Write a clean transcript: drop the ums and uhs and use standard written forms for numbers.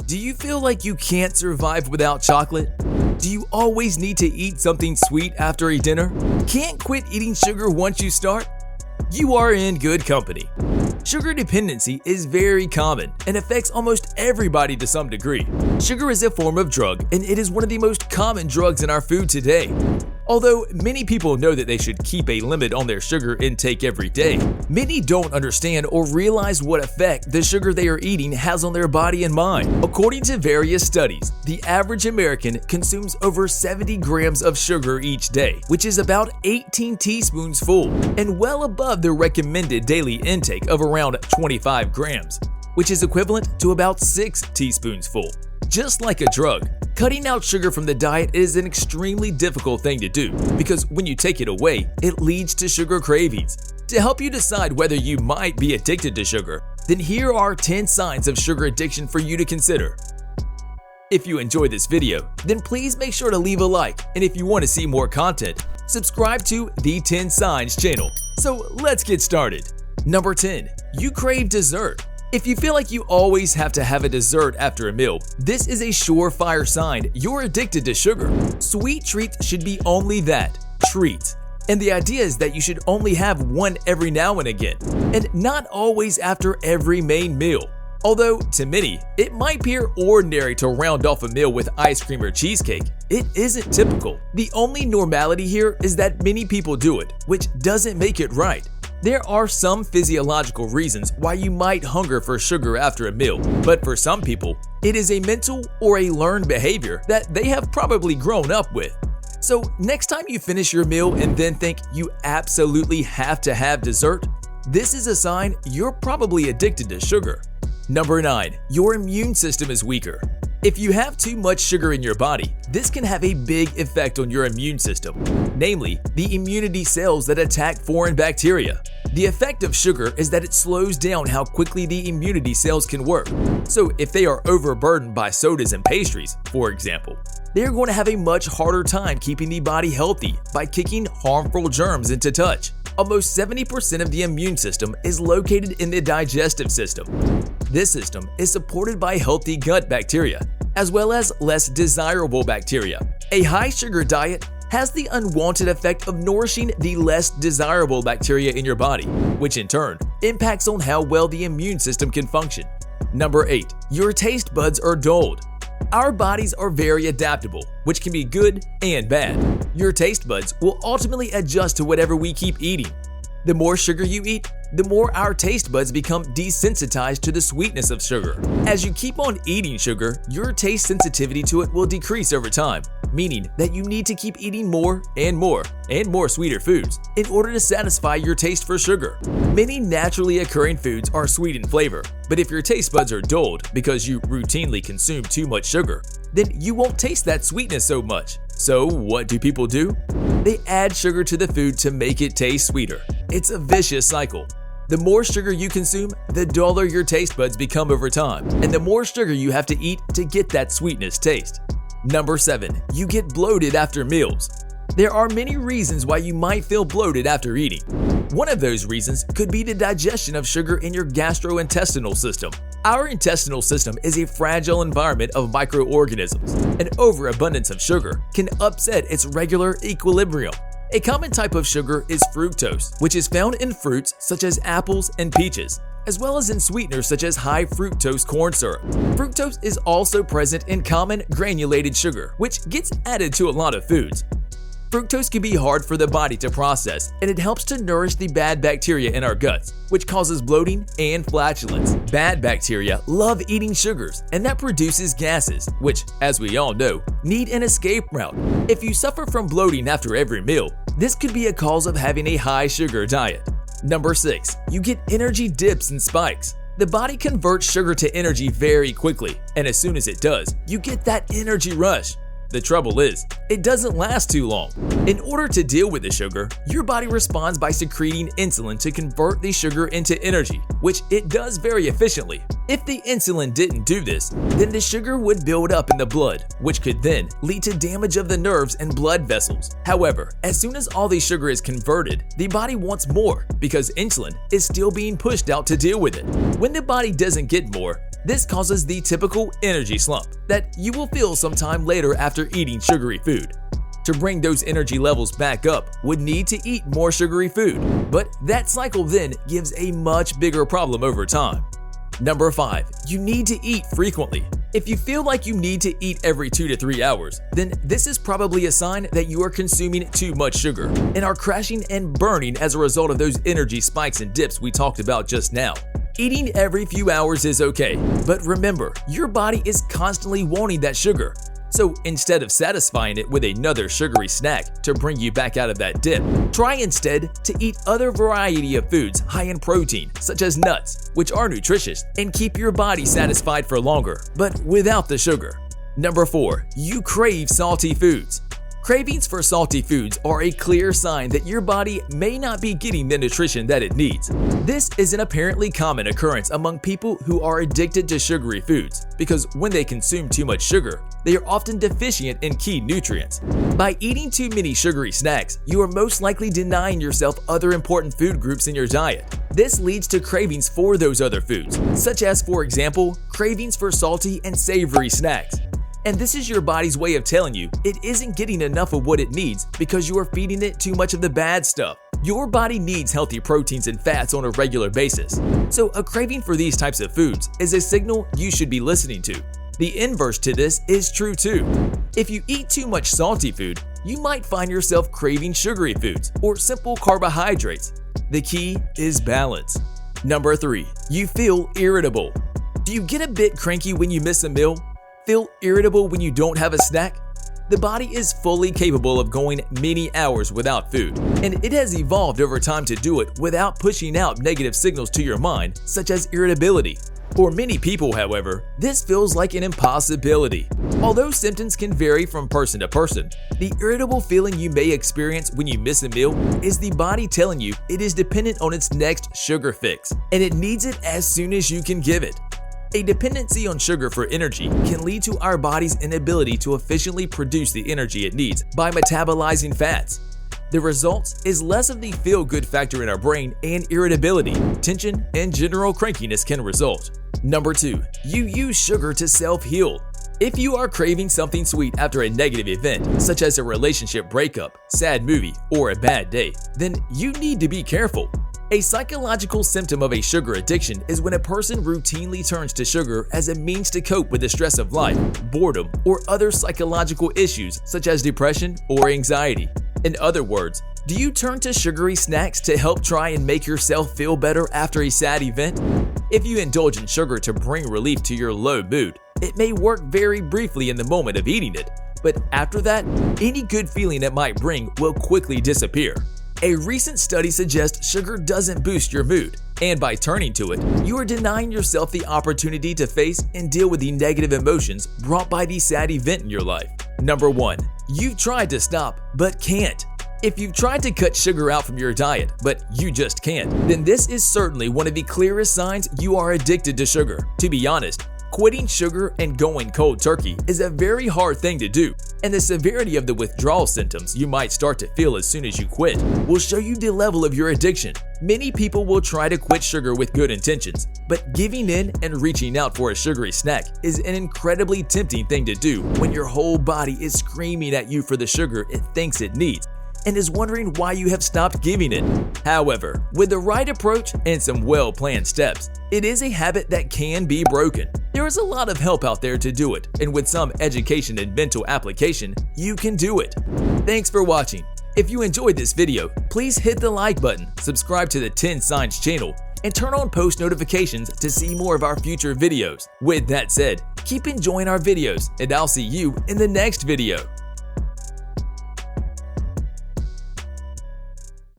Do you feel like you can't survive without chocolate? Do you always need to eat something sweet after a dinner? Can't quit eating sugar once you start? You are in good company. Sugar dependency is very common and affects almost everybody to some degree. Sugar is a form of drug, and it is one of the most common drugs in our food today. Although many people know that they should keep a limit on their sugar intake every day, many don't understand or realize what effect the sugar they are eating has on their body and mind. According to various studies, the average American consumes over 70 grams of sugar each day, which is about 18 teaspoons full, and well above the recommended daily intake of around 25 grams, which is equivalent to about 6 teaspoons full. Just like a drug, cutting out sugar from the diet is an extremely difficult thing to do because when you take it away, it leads to sugar cravings. To help you decide whether you might be addicted to sugar, then here are 10 signs of sugar addiction for you to consider. If you enjoyed this video, then please make sure to leave a like, and if you want to see more content, subscribe to the 10 Signs channel. So let's get started. Number 10. You crave dessert. If you feel like you always have to have a dessert after a meal, this is a surefire sign you're addicted to sugar. Sweet treats should be only that, treats. And the idea is that you should only have one every now and again, and not always after every main meal. Although, to many, it might appear ordinary to round off a meal with ice cream or cheesecake, it isn't typical. The only normality here is that many people do it, which doesn't make it right. There are some physiological reasons why you might hunger for sugar after a meal, but for some people, it is a mental or a learned behavior that they have probably grown up with. So next time you finish your meal and then think you absolutely have to have dessert, this is a sign you're probably addicted to sugar. Number 9. Your immune system is weaker. If you have too much sugar in your body, this can have a big effect on your immune system, namely the immunity cells that attack foreign bacteria. The effect of sugar is that it slows down how quickly the immunity cells can work. So if they are overburdened by sodas and pastries, for example, they're going to have a much harder time keeping the body healthy by kicking harmful germs into touch. Almost 70% of the immune system is located in the digestive system. This system is supported by healthy gut bacteria, as well as less desirable bacteria. A high sugar diet has the unwanted effect of nourishing the less desirable bacteria in your body, which in turn impacts on how well the immune system can function. Number 8. Your taste buds are dulled. Our bodies are very adaptable, which can be good and bad. Your taste buds will ultimately adjust to whatever we keep eating. The more sugar you eat, the more our taste buds become desensitized to the sweetness of sugar. As you keep on eating sugar, your taste sensitivity to it will decrease over time, meaning that you need to keep eating more and more sweeter foods in order to satisfy your taste for sugar. Many naturally occurring foods are sweet in flavor, but if your taste buds are dulled because you routinely consume too much sugar, then you won't taste that sweetness so much. So what do people do? They add sugar to the food to make it taste sweeter. It's a vicious cycle. The more sugar you consume, the duller your taste buds become over time, and the more sugar you have to eat to get that sweetness taste. Number 7. You get bloated after meals. There are many reasons why you might feel bloated after eating. One of those reasons could be the digestion of sugar in your gastrointestinal system. Our intestinal system is a fragile environment of microorganisms. An overabundance of sugar can upset its regular equilibrium. A common type of sugar is fructose, which is found in fruits such as apples and peaches, as well as in sweeteners such as high fructose corn syrup. Fructose is also present in common granulated sugar, which gets added to a lot of foods. Fructose can be hard for the body to process, and it helps to nourish the bad bacteria in our guts, which causes bloating and flatulence. Bad bacteria love eating sugars, and that produces gases, which, as we all know, need an escape route. If you suffer from bloating after every meal, this could be a cause of having a high sugar diet. Number 6. You get energy dips and spikes. The body converts sugar to energy very quickly, and as soon as it does, you get that energy rush. The trouble is, it doesn't last too long. In order to deal with the sugar, your body responds by secreting insulin to convert the sugar into energy, which it does very efficiently. If the insulin didn't do this, then the sugar would build up in the blood, which could then lead to damage of the nerves and blood vessels. However, as soon as all the sugar is converted, the body wants more because insulin is still being pushed out to deal with it. When the body doesn't get more, This causes the typical energy slump that you will feel sometime later after eating sugary food. To bring those energy levels back up would need to eat more sugary food, but that cycle then gives a much bigger problem over time. Number 5. You need to eat frequently. If you feel like you need to eat every 2 to 3 hours, then this is probably a sign that you are consuming too much sugar and are crashing and burning as a result of those energy spikes and dips we talked about just now. Eating every few hours is okay, but remember, your body is constantly wanting that sugar. So instead of satisfying it with another sugary snack to bring you back out of that dip, try instead to eat other variety of foods high in protein, such as nuts, which are nutritious, and keep your body satisfied for longer, but without the sugar. Number 4. You crave salty foods. Cravings for salty foods are a clear sign that your body may not be getting the nutrition that it needs. This is an apparently common occurrence among people who are addicted to sugary foods because when they consume too much sugar, they are often deficient in key nutrients. By eating too many sugary snacks, you are most likely denying yourself other important food groups in your diet. This leads to cravings for those other foods, such as, for example, cravings for salty and savory snacks. And this is your body's way of telling you it isn't getting enough of what it needs because you are feeding it too much of the bad stuff. Your body needs healthy proteins and fats on a regular basis. So a craving for these types of foods is a signal you should be listening to. The inverse to this is true too. If you eat too much salty food, you might find yourself craving sugary foods or simple carbohydrates. The key is balance. Number 3. You feel irritable. Do you get a bit cranky when you miss a meal? Feel irritable when you don't have a snack? The body is fully capable of going many hours without food, and it has evolved over time to do it without pushing out negative signals to your mind, such as irritability. For many people, however, this feels like an impossibility. Although symptoms can vary from person to person, the irritable feeling you may experience when you miss a meal is the body telling you it is dependent on its next sugar fix, and it needs it as soon as you can give it. A dependency on sugar for energy can lead to our body's inability to efficiently produce the energy it needs by metabolizing fats. The result is less of the feel-good factor in our brain, and irritability, tension, and general crankiness can result. Number 2. You use sugar to self-heal. If you are craving something sweet after a negative event, such as a relationship breakup, sad movie, or a bad day, then you need to be careful. A psychological symptom of a sugar addiction is when a person routinely turns to sugar as a means to cope with the stress of life, boredom, or other psychological issues such as depression or anxiety. In other words, do you turn to sugary snacks to help try and make yourself feel better after a sad event? If you indulge in sugar to bring relief to your low mood, it may work very briefly in the moment of eating it, but after that, any good feeling it might bring will quickly disappear. A recent study suggests sugar doesn't boost your mood, and by turning to it, you are denying yourself the opportunity to face and deal with the negative emotions brought by the sad event in your life. Number 1. You've tried to stop, but can't. If you've tried to cut sugar out from your diet, but you just can't, then this is certainly one of the clearest signs you are addicted to sugar. To be honest, quitting sugar and going cold turkey is a very hard thing to do, and the severity of the withdrawal symptoms you might start to feel as soon as you quit will show you the level of your addiction. Many people will try to quit sugar with good intentions, but giving in and reaching out for a sugary snack is an incredibly tempting thing to do when your whole body is screaming at you for the sugar it thinks it needs and is wondering why you have stopped giving it. However, with the right approach and some well-planned steps, it is a habit that can be broken. There is a lot of help out there to do it, and with some education and mental application, you can do it. Thanks for watching. If you enjoyed this video, please hit the like button, subscribe to the 10 Signs channel, and turn on post notifications to see more of our future videos. With that said, keep enjoying our videos, and I'll see you in the next video.